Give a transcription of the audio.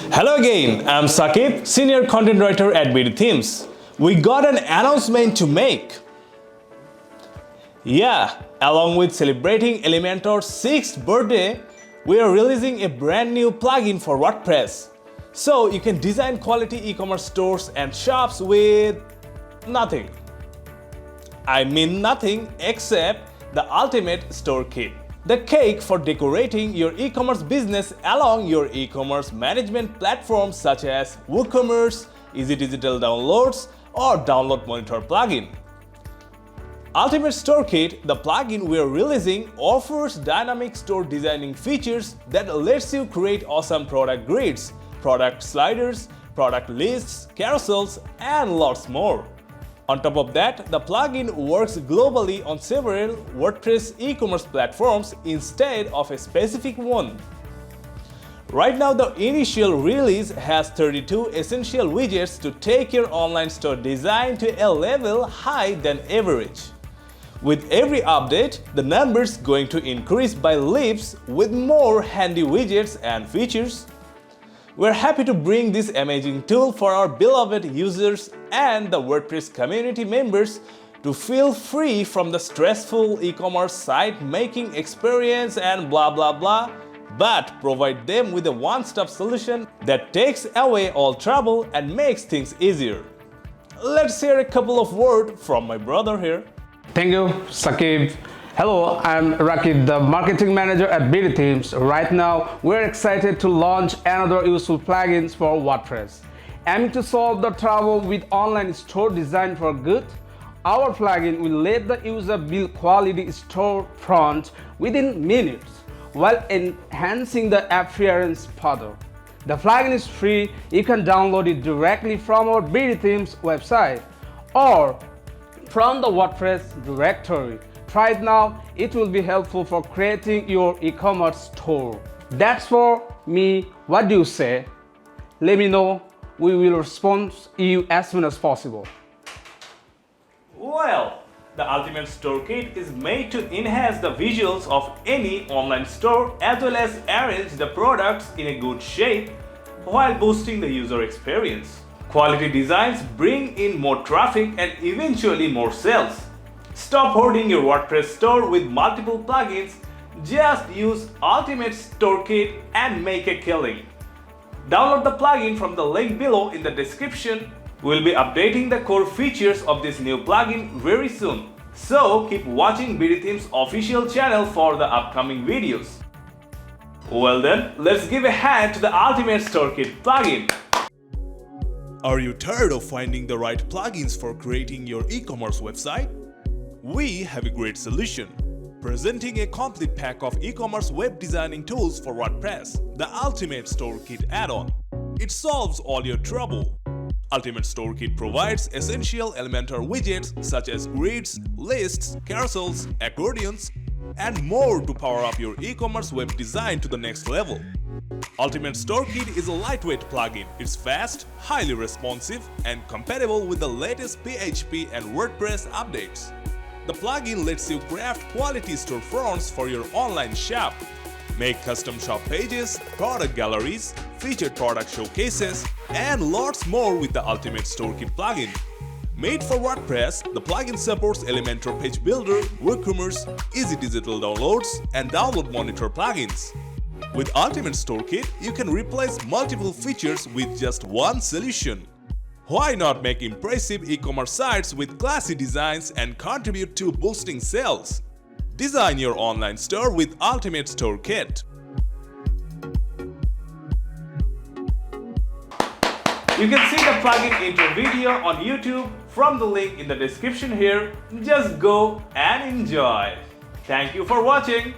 Hello again, I'm Sakib, Senior Content Writer at BdThemes. We got an announcement to make. Yeah, along with celebrating Elementor's 6th birthday, we are releasing a brand new plugin for WordPress. So you can design quality e-commerce stores and shops with nothing. I mean nothing except the ultimate store kit. The cake for decorating your e-commerce business along your e-commerce management platforms such as WooCommerce, Easy Digital Downloads, or Download Monitor plugin. Ultimate Store Kit, the plugin we are releasing, offers dynamic store designing features that lets you create awesome product grids, product sliders, product lists, carousels, and lots more. On top of that, the plugin works globally on several WordPress e-commerce platforms instead of a specific one. Right now, the initial release has 32 essential widgets to take your online store design to a level higher than average. With every update, the numbers going to increase by leaps with more handy widgets and features. We're happy to bring this amazing tool for our beloved users and the WordPress community members to feel free from the stressful e-commerce site making experience and blah blah blah, but provide them with a one-stop solution that takes away all trouble and makes things easier. Let's hear a couple of words from my brother here. Thank you, Sakib. Hello, I'm Rakib, the marketing manager at BdThemes. Right now, we're excited to launch another useful plugins for WordPress. Aiming to solve the trouble with online store design for good, our plugin will let the user build quality storefront within minutes while enhancing the appearance further. The plugin is free. You can download it directly from our BdThemes website or from the WordPress directory. Try it now, it will be helpful for creating your e-commerce store. That's for me. What do you say? Let me know. We will respond to you as soon as possible. Well, the Ultimate Store Kit is made to enhance the visuals of any online store as well as arrange the products in a good shape while boosting the user experience. Quality designs bring in more traffic and eventually more sales. Stop hoarding your WordPress store with multiple plugins. Just use Ultimate Store Kit and make a killing. Download the plugin from the link below in the description. We'll be updating the core features of this new plugin very soon. So keep watching BdThemes official channel for the upcoming videos. Well then, let's give a hand to the Ultimate Store Kit plugin. Are you tired of finding the right plugins for creating your e-commerce website? We have a great solution. Presenting a complete pack of e-commerce web designing tools for WordPress, the Ultimate Store Kit add-on. It solves all your trouble. Ultimate Store Kit provides essential Elementor widgets such as grids, lists, carousels, accordions, and more to power up your e-commerce web design to the next level. Ultimate Store Kit is a lightweight plugin. It's fast, highly responsive, and compatible with the latest PHP and WordPress updates. The plugin lets you craft quality storefronts for your online shop, make custom shop pages, product galleries, featured product showcases, and lots more with the Ultimate Store Kit plugin. Made for WordPress, the plugin supports Elementor Page Builder, WooCommerce, Easy Digital Downloads, and Download Monitor plugins. With Ultimate Store Kit, you can replace multiple features with just one solution. Why not make impressive e-commerce sites with classy designs and contribute to boosting sales? Design your online store with Ultimate Store Kit. You can see the plugin intro video on YouTube from the link in the description here. Just go and enjoy. Thank you for watching.